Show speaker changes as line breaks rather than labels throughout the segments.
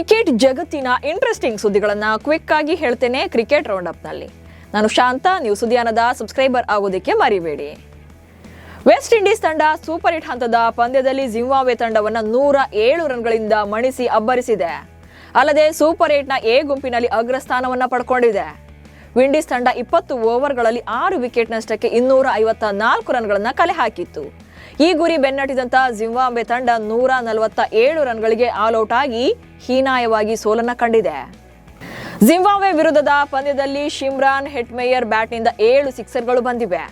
Cricket ಜಗತ್ತಿನ interesting ಸುದ್ದಿಗಳನ್ನು quick ಆಗಿ ಹೇಳ್ತೇನೆ ಕ್ರಿಕೆಟ್ ರೌಂಡ್ ಅಪ್ ನಲ್ಲಿ. ನಾನು ಶಾಂತ. ನೀವು ಸುದ್ದಿಯಾನದ ಸಬ್ಸ್ಕ್ರೈಬರ್ ಆಗೋದಕ್ಕೆ ಮರಿಬೇಡಿ. ವೆಸ್ಟ್ ಇಂಡೀಸ್ ತಂಡ ಸೂಪರ್ ಹಿಟ್ ಹಂತದ ಪಂದ್ಯದಲ್ಲಿ ಜಿಂಬಾಬ್ವೆ ತಂಡವನ್ನು 107 ರನ್ಗಳಿಂದ ಮಣಿಸಿ ಅಬ್ಬರಿಸಿದೆ. ಅಲ್ಲದೆ ಸೂಪರ್ ಹಿಟ್ನ ಎ ಗುಂಪಿನಲ್ಲಿ ಅಗ್ರಸ್ಥಾನವನ್ನು ಪಡ್ಕೊಂಡಿದೆ. ವಿಂಡೀಸ್ ತಂಡ 20 ಓವರ್ಗಳಲ್ಲಿ 6 ವಿಕೆಟ್ ನಷ್ಟಕ್ಕೆ 254 ರನ್ಗಳನ್ನು ಕಲೆ ಹಾಕಿತ್ತು. ಈ ಗುರಿ ಬೆನ್ನಟ್ಟಿದಂತ ಜಿಂಬಾಬ್ವೆ ತಂಡ 147 ರನ್ಗಳಿಗೆ ಆಲ್ಔಟ್ ಆಗಿ ಹೀನಾಯವಾಗಿ ಸೋಲನ್ನ ಕಂಡಿದೆ. ಜಿಂಬಾಬ್ವೆ ವಿರುದ್ಧದ ಪಂದ್ಯದಲ್ಲಿ ಶಿಮ್ರಾನ್ ಹೆಟ್ಮೇಯರ್ ಬ್ಯಾಟ್ನಿಂದ 7 ಸಿಕ್ಸರ್ಗಳು ಬಂದಿವೆ.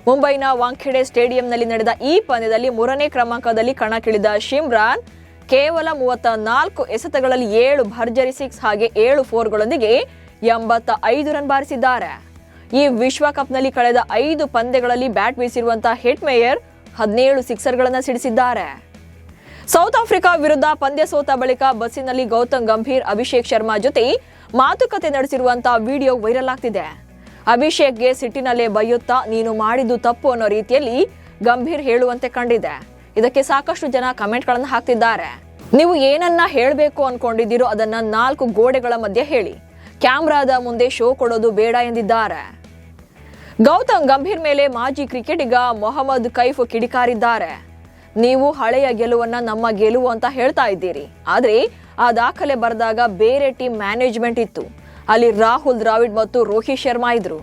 ಮುಂಬೈನ ವಾಂಖೆಡೆ ಸ್ಟೇಡಿಯಂನಲ್ಲಿ ನಡೆದ ಈ ಪಂದ್ಯದಲ್ಲಿ 3ನೇ ಕ್ರಮಾಂಕದಲ್ಲಿ ಕಣಕ್ಕಿಳಿದ ಶಿಮ್ರಾನ್ ಕೇವಲ 34 ಎಸೆತಗಳಲ್ಲಿ 7 ಭರ್ಜರಿ ಸಿಕ್ಸ್ ಹಾಗೆ 7 ಫೋರ್ಗಳೊಂದಿಗೆ 85 ರನ್ ಬಾರಿಸಿದ್ದಾರೆ. ಈ ವಿಶ್ವಕಪ್ನಲ್ಲಿ ಕಳೆದ 5 ಪಂದ್ಯಗಳಲ್ಲಿ ಬ್ಯಾಟ್ ಬೀಸಿರುವಂತಹ ಹೆಟ್ಮೇಯರ್ 17 ಸಿಕ್ಸರ್ಗಳನ್ನು ಸಿಡಿಸಿದ್ದಾರೆ. ಸೌತ್ ಆಫ್ರಿಕಾ ವಿರುದ್ಧ ಪಂದ್ಯ ಸೋತ ಬಳಿಕ ಬಸ್ಸಿನಲ್ಲಿ ಗೌತಮ್ ಗಂಭೀರ್, ಅಭಿಷೇಕ್ ಶರ್ಮಾ ಜೊತೆ ಮಾತುಕತೆ ನಡೆಸಿರುವಂತಹ ವಿಡಿಯೋ ವೈರಲ್ ಆಗ್ತಿದೆ. ಅಭಿಷೇಕ್ಗೆ ಸಿಟ್ಟಿನಲ್ಲೇ ಬೈಯುತ್ತಾ ನೀನು ಮಾಡಿದ್ದು ತಪ್ಪು ಅನ್ನೋ ರೀತಿಯಲ್ಲಿ ಗಂಭೀರ್ ಹೇಳುವಂತೆ ಕಂಡಿದೆ. ಇದಕ್ಕೆ ಸಾಕಷ್ಟು ಜನ ಕಮೆಂಟ್ಗಳನ್ನು ಹಾಕ್ತಿದ್ದಾರೆ. ನೀವು ಏನನ್ನ ಹೇಳಬೇಕು ಅನ್ಕೊಂಡಿದ್ದೀರೋ ಅದನ್ನ 4 ಗೋಡೆಗಳ ಮಧ್ಯೆ ಹೇಳಿ, ಕ್ಯಾಮ್ರಾದ ಮುಂದೆ ಶೋ ಕೊಡೋದು ಬೇಡ ಎಂದಿದ್ದಾರೆ. ಗೌತಮ್ ಗಂಭೀರ್ ಮೇಲೆ ಮಾಜಿ ಕ್ರಿಕೆಟಿಗ ಮೊಹಮ್ಮದ್ ಕೈಫ್ ಕಿಡಿಕಾರಿದ್ದಾರೆ. ನೀವು ಹಳೆಯ ಗೆಲುವನ್ನ ನಮ್ಮ ಗೆಲುವು ಅಂತ ಹೇಳ್ತಾ ಇದ್ದೀರಿ, ಆದ್ರೆ ಆ ದಾಖಲೆ ಬರೆದಾಗ ಬೇರೆ ಟೀಮ್ ಮ್ಯಾನೇಜ್ಮೆಂಟ್ ಇತ್ತು. ಅಲ್ಲಿ ರಾಹುಲ್ ದ್ರಾವಿಡ್ ಮತ್ತು ರೋಹಿತ್ ಶರ್ಮಾ ಇದ್ರು.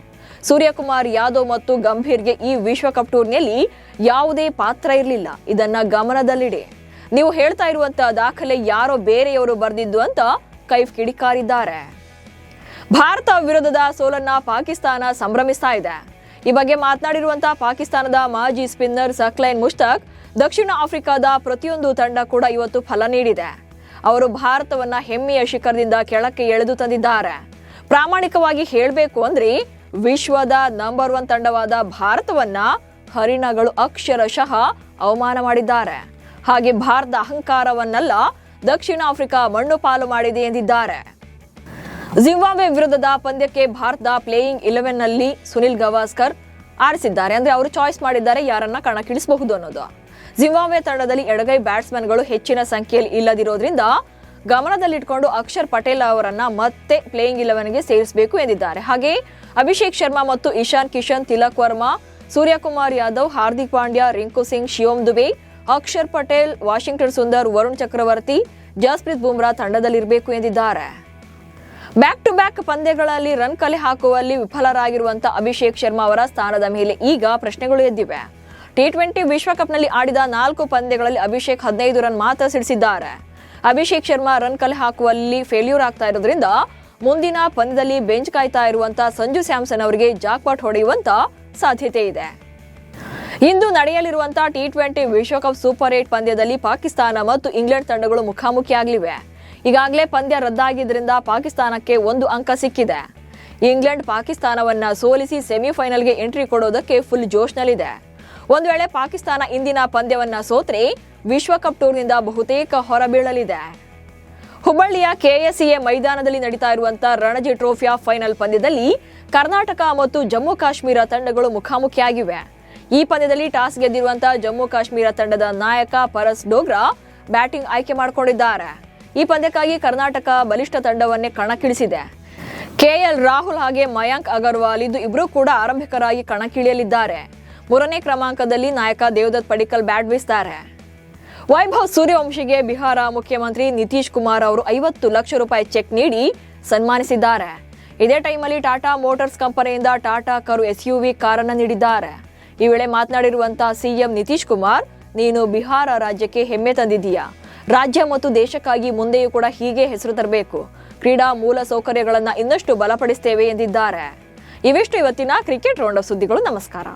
ಸೂರ್ಯಕುಮಾರ್ ಯಾದವ್ ಮತ್ತು ಗಂಭೀರ್ಗೆ ಈ ವಿಶ್ವಕಪ್ ಟೂರ್ನಿಯಲ್ಲಿ ಯಾವುದೇ ಪಾತ್ರ ಇರಲಿಲ್ಲ. ಇದನ್ನ ಗಮನದಲ್ಲಿಡಿ. ನೀವು ಹೇಳ್ತಾ ಇರುವಂತಹ ದಾಖಲೆ ಯಾರೋ ಬೇರೆಯವರು ಬರೆದಿದ್ದು ಅಂತ ಕೈಫ್ ಕಿಡಿಕಾರಿದ್ದಾರೆ. ಭಾರತ ವಿರುದ್ಧದ ಸೋಲನ್ನ ಪಾಕಿಸ್ತಾನ ಸಂಭ್ರಮಿಸ್ತಾ ಇದೆ. ಈ ಬಗ್ಗೆ ಮಾತನಾಡಿರುವಂತಹ ಪಾಕಿಸ್ತಾನದ ಮಾಜಿ ಸ್ಪಿನ್ನರ್ ಸಕ್ಲೈನ್ ಮುಷ್ತಾಕ್, ದಕ್ಷಿಣ ಆಫ್ರಿಕಾದ ಪ್ರತಿಯೊಂದು ತಂಡ ಕೂಡ ಇವತ್ತು ಫಲ ನೀಡಿದೆ. ಅವರು ಭಾರತವನ್ನ ಹೆಮ್ಮೆಯ ಶಿಖರದಿಂದ ಕೆಳಕ್ಕೆ ಎಳೆದು ತಂದಿದ್ದಾರೆ. ಪ್ರಾಮಾಣಿಕವಾಗಿ ಹೇಳಬೇಕು ಅಂದ್ರೆ ವಿಶ್ವದ ನಂಬರ್ 1 ತಂಡವಾದ ಭಾರತವನ್ನ ಹರಿಣಗಳು ಅಕ್ಷರಶಃ ಅವಮಾನ ಮಾಡಿದ್ದಾರೆ. ಹಾಗೆ ಭಾರತದ ಅಹಂಕಾರವನ್ನೆಲ್ಲ ದಕ್ಷಿಣ ಆಫ್ರಿಕಾ ಮಣ್ಣು ಪಾಲು ಮಾಡಿದೆ ಎಂದಿದ್ದಾರೆ. ಜಿಂಬಾಬ್ವೆ ವಿರುದ್ಧದ ಪಂದ್ಯಕ್ಕೆ ಭಾರತದ ಪ್ಲೇಯಿಂಗ್ 11 ನಲ್ಲಿ ಸುನಿಲ್ ಗವಾಸ್ಕರ್ ಆರಿಸಿದ್ದಾರೆ. ಅಂದ್ರೆ ಅವರು ಚಾಯ್ಸ್ ಮಾಡಿದ್ದಾರೆ ಯಾರನ್ನ ಕಣಕ್ಕಿಳಿಸಬಹುದು ಅನ್ನೋದು. ಜಿಂಬಾಬ್ವೆ ತಂಡದಲ್ಲಿ ಎಡಗೈ ಬ್ಯಾಟ್ಸ್ಮನ್ಗಳು ಹೆಚ್ಚಿನ ಸಂಖ್ಯೆಯಲ್ಲಿ ಇಲ್ಲದಿರೋದ್ರಿಂದ ಗಮನದಲ್ಲಿಟ್ಕೊಂಡು ಅಕ್ಷರ್ ಪಟೇಲ್ ಅವರನ್ನ ಮತ್ತೆ ಪ್ಲೇಯಿಂಗ್ 11ಗೆ ಸೇರಿಸಬೇಕು ಎಂದಿದ್ದಾರೆ. ಹಾಗೆ ಅಭಿಷೇಕ್ ಶರ್ಮಾ ಮತ್ತು ಇಶಾನ್ ಕಿಶನ್, ತಿಲಕ್ ವರ್ಮಾ, ಸೂರ್ಯಕುಮಾರ್ ಯಾದವ್, ಹಾರ್ದಿಕ್ ಪಾಂಡ್ಯ, ರಿಂಕು ಸಿಂಗ್, ಶಿವಮ್ ದುಬೆ, ಅಕ್ಷರ್ ಪಟೇಲ್, ವಾಷಿಂಗ್ಟನ್ ಸುಂದರ್, ವರುಣ್ ಚಕ್ರವರ್ತಿ, ಜಸ್ಪ್ರೀತ್ ಬುಮ್ರಾ ತಂಡದಲ್ಲಿರಬೇಕು ಎಂದಿದ್ದಾರೆ. ಬ್ಯಾಕ್ ಟು ಬ್ಯಾಕ್ ಪಂದ್ಯಗಳಲ್ಲಿ ರನ್ ಕಲೆ ಹಾಕುವಲ್ಲಿ ವಿಫಲರಾಗಿರುವಂತಹ ಅಭಿಷೇಕ್ ಶರ್ಮಾ ಅವರ ಸ್ಥಾನದ ಮೇಲೆ ಈಗ ಪ್ರಶ್ನೆಗಳು ಎದ್ದಿವೆ. T20 ವಿಶ್ವಕಪ್ನಲ್ಲಿ ಆಡಿದ 4 ಪಂದ್ಯಗಳಲ್ಲಿ ಅಭಿಷೇಕ್ 15 ರನ್ ಮಾತ್ರ ಸಿಡಿಸಿದ್ದಾರೆ. ಅಭಿಷೇಕ್ ಶರ್ಮಾ ರನ್ ಕಲೆ ಹಾಕುವಲ್ಲಿ ಫೇಲ್ಯೂರ್ ಆಗ್ತಾ ಇರೋದ್ರಿಂದ ಮುಂದಿನ ಪಂದ್ಯದಲ್ಲಿ ಬೆಂಚ್ ಕಾಯ್ತಾ ಇರುವಂತಹ ಸಂಜು ಸ್ಯಾಮ್ಸನ್ ಅವರಿಗೆ ಜಾಕ್ಪಾಟ್ ಹೊಡೆಯುವಂತ ಸಾಧ್ಯತೆ ಇದೆ. ಇಂದು ನಡೆಯಲಿರುವಂತಹ T20 ವಿಶ್ವಕಪ್ ಸೂಪರ್ 8 ಪಂದ್ಯದಲ್ಲಿ ಪಾಕಿಸ್ತಾನ ಮತ್ತು ಇಂಗ್ಲೆಂಡ್ ತಂಡಗಳು ಮುಖಾಮುಖಿಯಾಗಲಿವೆ. ಈಗಾಗಲೇ ಪಂದ್ಯ ರದ್ದಾಗಿದ್ದರಿಂದ ಪಾಕಿಸ್ತಾನಕ್ಕೆ 1 ಅಂಕ ಸಿಕ್ಕಿದೆ. ಇಂಗ್ಲೆಂಡ್ ಪಾಕಿಸ್ತಾನವನ್ನ ಸೋಲಿಸಿ ಸೆಮಿಫೈನಲ್ಗೆ ಎಂಟ್ರಿ ಕೊಡೋದಕ್ಕೆ ಫುಲ್ ಜೋಶ್ನಲ್ಲಿದೆ. ಒಂದು ವೇಳೆ ಪಾಕಿಸ್ತಾನ ಇಂದಿನ ಪಂದ್ಯವನ್ನ ಸೋತ್ರೆ ವಿಶ್ವಕಪ್ ಟೂರ್ನಿಂದ ಬಹುತೇಕ ಹೊರಬೀಳಲಿದೆ. ಹುಬ್ಬಳ್ಳಿಯ KSCA ಮೈದಾನದಲ್ಲಿ ನಡೀತಾ ಇರುವಂತಹ ರಣಜಿ ಟ್ರೋಫಿಯ ಫೈನಲ್ ಪಂದ್ಯದಲ್ಲಿ ಕರ್ನಾಟಕ ಮತ್ತು ಜಮ್ಮು ಕಾಶ್ಮೀರ ತಂಡಗಳು ಮುಖಾಮುಖಿಯಾಗಿವೆ. ಈ ಪಂದ್ಯದಲ್ಲಿ ಟಾಸ್ ಗೆದ್ದಿರುವಂತಹ ಜಮ್ಮು ಕಾಶ್ಮೀರ ತಂಡದ ನಾಯಕ ಪರಸ್ ಡೋಗ್ರಾ ಬ್ಯಾಟಿಂಗ್ ಆಯ್ಕೆ ಮಾಡಿಕೊಂಡಿದ್ದಾರೆ. ಈ ಪಂದ್ಯಕ್ಕಾಗಿ ಕರ್ನಾಟಕ ಬಲಿಷ್ಠ ತಂಡವನ್ನೇ ಕಣಕ್ಕಿಳಿಸಿದೆ. KL ರಾಹುಲ್ ಹಾಗೆ ಮಯಾಂಕ್ ಅಗರ್ವಾಲ್ ಇಬ್ಬರು ಕೂಡ ಆರಂಭಿಕರಾಗಿ ಕಣಕ್ಕಿಳಿಯಲಿದ್ದಾರೆ. 3ನೇ ಕ್ರಮಾಂಕದಲ್ಲಿ ನಾಯಕ ದೇವದತ್ ಪಡಿಕ್ಕಲ್ ಬ್ಯಾಟ್ ಬೀಸ್ತಾರೆ. ವೈಭವ್ ಸೂರ್ಯವಂಶಿಗೆ ಬಿಹಾರ ಮುಖ್ಯಮಂತ್ರಿ ನಿತೀಶ್ ಕುಮಾರ್ ಅವರು 50 ಲಕ್ಷ ರೂಪಾಯಿ ಚೆಕ್ ನೀಡಿ ಸನ್ಮಾನಿಸಿದ್ದಾರೆ. ಇದೇ ಟೈಮಲ್ಲಿ ಟಾಟಾ ಮೋಟಾರ್ಸ್ ಕಂಪನಿಯಿಂದ ಟಾಟಾ ಕರು SUV ಕಾರನ್ನು ನೀಡಿದ್ದಾರೆ. ಈ ವೇಳೆ ಮಾತನಾಡಿರುವಂತಹ CM ನಿತೀಶ್ ಕುಮಾರ್, ನೀನು ಬಿಹಾರ ರಾಜ್ಯಕ್ಕೆ ಹೆಮ್ಮೆ ತಂದಿದ್ದೀಯಾ. ರಾಜ್ಯ ಮತ್ತು ದೇಶಕ್ಕಾಗಿ ಮುಂದೆಯೂ ಕೂಡ ಹೀಗೆ ಹೆಸರು ತರಬೇಕು. ಕ್ರೀಡಾ ಮೂಲ ಸೌಕರ್ಯಗಳನ್ನು ಇನ್ನಷ್ಟು ಬಲಪಡಿಸುತ್ತೇವೆ ಎಂದಿದ್ದಾರೆ. ಇವಿಷ್ಟು ಇವತ್ತಿನ ಕ್ರಿಕೆಟ್ ರೌಂಡ್ ಆಫ್ ಸುದ್ದಿಗಳು. ನಮಸ್ಕಾರ.